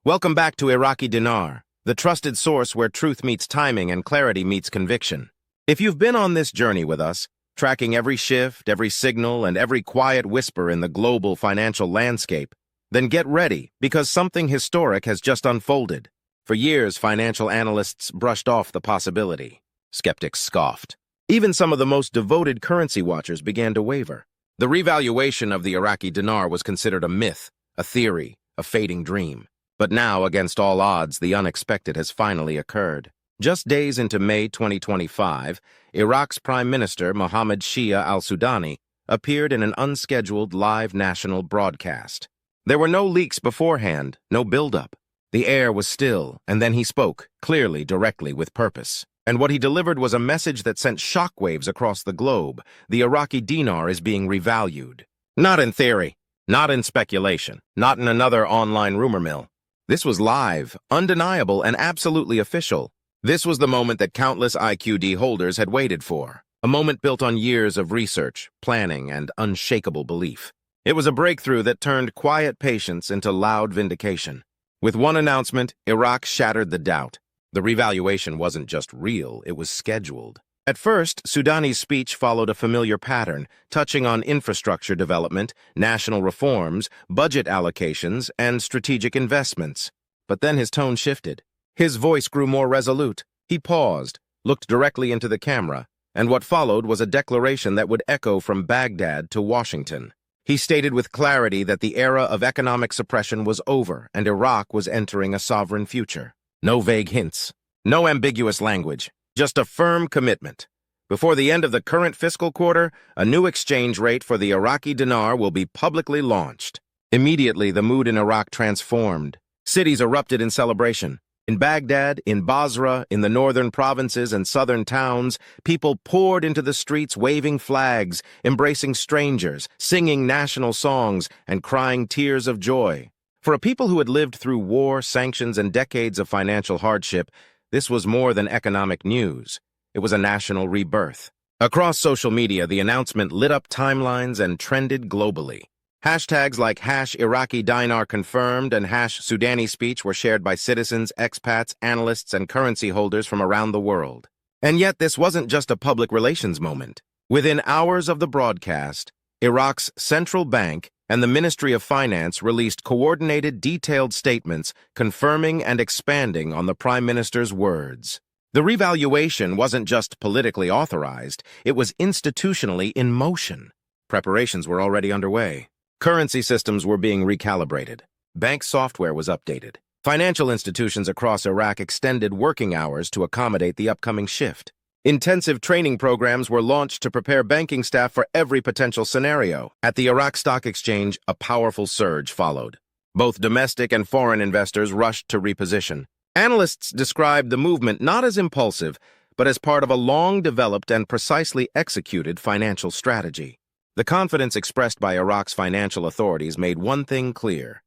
Welcome back to Iraqi Dinar, the trusted source where truth meets timing and clarity meets conviction. If you've been on this journey with us, tracking every shift, every signal, and every quiet whisper in the global financial landscape, then get ready, because something historic has just unfolded. For years, financial analysts brushed off the possibility. Skeptics scoffed. Even some of the most devoted currency watchers began to waver. The revaluation of the Iraqi dinar was considered a myth, a theory, a fading dream. But now, against all odds, the unexpected has finally occurred. Just days into May 2025, Iraq's Prime Minister Mohammed Shia Al-Sudani appeared in an unscheduled live national broadcast. There were no leaks beforehand, no buildup. The air was still, and then he spoke, clearly, directly, with purpose. And what he delivered was a message that sent shockwaves across the globe. The Iraqi dinar is being revalued. Not in theory, not in speculation, not in another online rumor mill. This was live, undeniable, and absolutely official. This was the moment that countless IQD holders had waited for. A moment built on years of research, planning, and unshakable belief. It was a breakthrough that turned quiet patience into loud vindication. With one announcement, Iraq shattered the doubt. The revaluation wasn't just real, it was scheduled. At first, Sudani's speech followed a familiar pattern, touching on infrastructure development, national reforms, budget allocations, and strategic investments. But then his tone shifted. His voice grew more resolute. He paused, looked directly into the camera, and what followed was a declaration that would echo from Baghdad to Washington. He stated with clarity that the era of economic suppression was over and Iraq was entering a sovereign future. No vague hints, no ambiguous language. Just a firm commitment. Before the end of the current fiscal quarter, a new exchange rate for the Iraqi dinar will be publicly launched. Immediately, the mood in Iraq transformed. Cities erupted in celebration. In Baghdad, in Basra, in the northern provinces and southern towns, people poured into the streets waving flags, embracing strangers, singing national songs, and crying tears of joy. For a people who had lived through war, sanctions, and decades of financial hardship, this was more than economic news. It was a national rebirth. Across social media, the announcement lit up timelines and trended globally. Hashtags like #Iraqi Dinar confirmed and #Sudani speech were shared by citizens, expats, analysts, and currency holders from around the world. And yet, this wasn't just a public relations moment. Within hours of the broadcast, Iraq's central bank and the Ministry of Finance released coordinated, detailed statements confirming and expanding on the Prime Minister's words. The revaluation wasn't just politically authorized, it was institutionally in motion. Preparations were already underway. Currency systems were being recalibrated. Bank software was updated. Financial institutions across Iraq extended working hours to accommodate the upcoming shift. Intensive training programs were launched to prepare banking staff for every potential scenario. At the Iraq Stock Exchange, a powerful surge followed. Both domestic and foreign investors rushed to reposition. Analysts described the movement not as impulsive, but as part of a long-developed and precisely executed financial strategy. The confidence expressed by Iraq's financial authorities made one thing clear.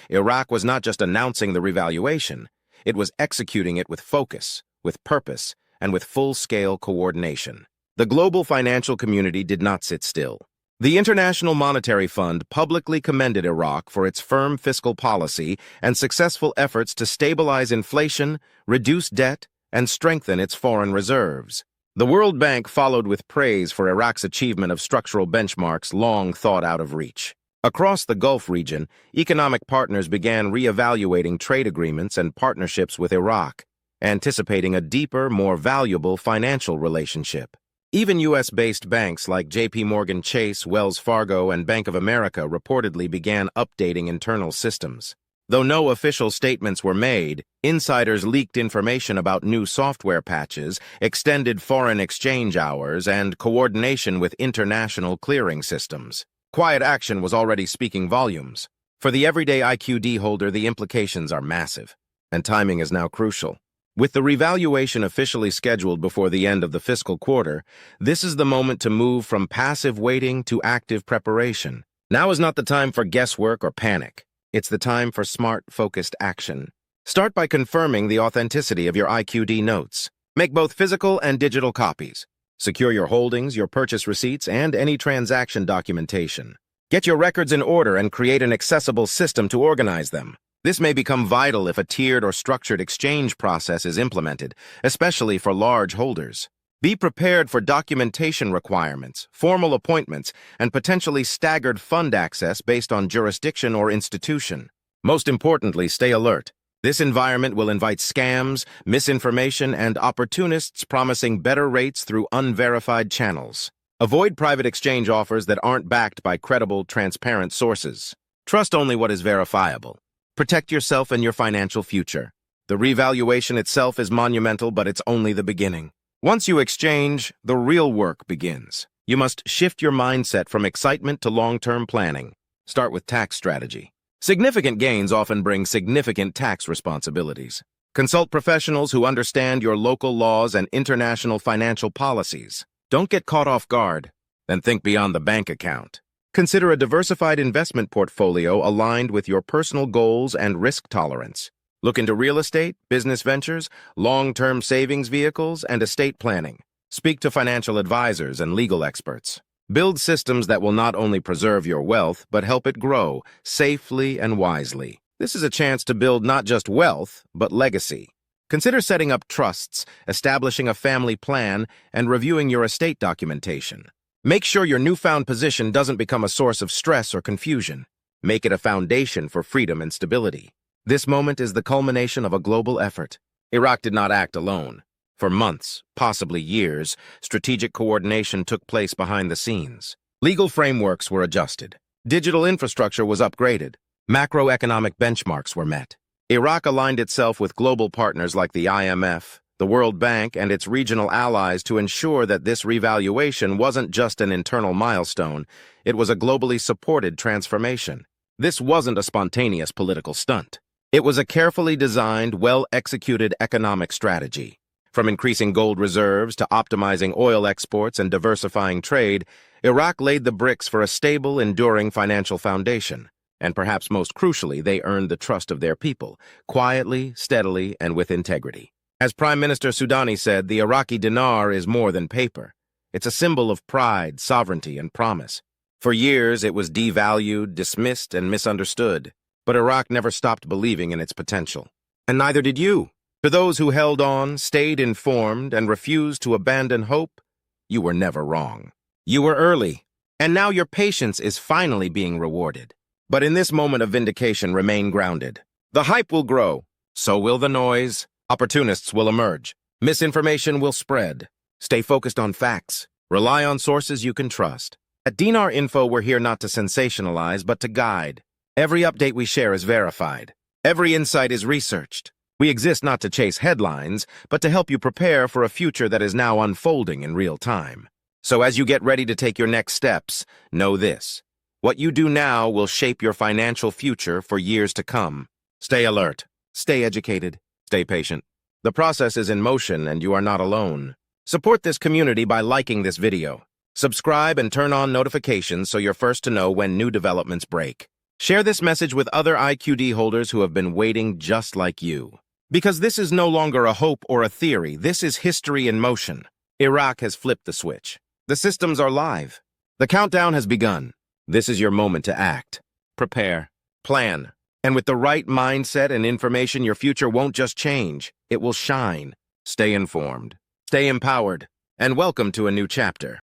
Iraq was not just announcing the revaluation, it was executing it with focus, with purpose, and with full-scale coordination. The global financial community did not sit still. The International Monetary Fund publicly commended Iraq for its firm fiscal policy and successful efforts to stabilize inflation, reduce debt, and strengthen its foreign reserves. The World Bank followed with praise for Iraq's achievement of structural benchmarks long thought out of reach. Across the Gulf region, economic partners began re-evaluating trade agreements and partnerships with Iraq, anticipating a deeper, more valuable financial relationship. Even U.S.-based banks like J.P. Morgan Chase, Wells Fargo, and Bank of America reportedly began updating internal systems. Though no official statements were made, insiders leaked information about new software patches, extended foreign exchange hours, and coordination with international clearing systems. Quiet action was already speaking volumes. For the everyday IQD holder, the implications are massive, and timing is now crucial. With the revaluation officially scheduled before the end of the fiscal quarter, this is the moment to move from passive waiting to active preparation. Now is not the time for guesswork or panic. It's the time for smart, focused action. Start by confirming the authenticity of your IQD notes. Make both physical and digital copies. Secure your holdings, your purchase receipts, and any transaction documentation. Get your records in order and create an accessible system to organize them. This may become vital if a tiered or structured exchange process is implemented, especially for large holders. Be prepared for documentation requirements, formal appointments, and potentially staggered fund access based on jurisdiction or institution. Most importantly, stay alert. This environment will invite scams, misinformation, and opportunists promising better rates through unverified channels. Avoid private exchange offers that aren't backed by credible, transparent sources. Trust only what is verifiable. Protect yourself and your financial future. The revaluation itself is monumental, but it's only the beginning. Once you exchange, the real work begins. You must shift your mindset from excitement to long-term planning. Start with tax strategy. Significant gains often bring significant tax responsibilities. Consult professionals who understand your local laws and international financial policies. Don't get caught off guard. Then think beyond the bank account. Consider a diversified investment portfolio aligned with your personal goals and risk tolerance. Look into real estate, business ventures, long-term savings vehicles, and estate planning. Speak to financial advisors and legal experts. Build systems that will not only preserve your wealth, but help it grow safely and wisely. This is a chance to build not just wealth, but legacy. Consider setting up trusts, establishing a family plan, and reviewing your estate documentation. Make sure your newfound position doesn't become a source of stress or confusion. Make it a foundation for freedom and stability. This moment is the culmination of a global effort. Iraq did not act alone. For months, possibly years, strategic coordination took place behind the scenes. Legal frameworks were adjusted. Digital infrastructure was upgraded. Macroeconomic benchmarks were met. Iraq aligned itself with global partners like the IMF, the World Bank, and its regional allies to ensure that this revaluation wasn't just an internal milestone, it was a globally supported transformation. This wasn't a spontaneous political stunt. It was a carefully designed, well-executed economic strategy. From increasing gold reserves to optimizing oil exports and diversifying trade, Iraq laid the bricks for a stable, enduring financial foundation. And perhaps most crucially, they earned the trust of their people, quietly, steadily, and with integrity. As Prime Minister Sudani said, the Iraqi dinar is more than paper. It's a symbol of pride, sovereignty, and promise. For years, it was devalued, dismissed, and misunderstood. But Iraq never stopped believing in its potential. And neither did you. To those who held on, stayed informed, and refused to abandon hope, you were never wrong. You were early, and now your patience is finally being rewarded. But in this moment of vindication, remain grounded. The hype will grow, so will the noise. Opportunists will emerge. Misinformation will spread. Stay focused on facts. Rely on sources you can trust. At Dinar Info, we're here not to sensationalize, but to guide. Every update we share is verified. Every insight is researched. We exist not to chase headlines, but to help you prepare for a future that is now unfolding in real time. So as you get ready to take your next steps, know this. What you do now will shape your financial future for years to come. Stay alert. Stay educated. Stay patient. The process is in motion and you are not alone. Support this community by liking this video. Subscribe and turn on notifications so you're first to know when new developments break. Share this message with other IQD holders who have been waiting just like you. Because this is no longer a hope or a theory, this is history in motion. Iraq has flipped the switch. The systems are live. The countdown has begun. This is your moment to act. Prepare. Plan. And with the right mindset and information, your future won't just change, it will shine. Stay informed. Stay empowered. And welcome to a new chapter.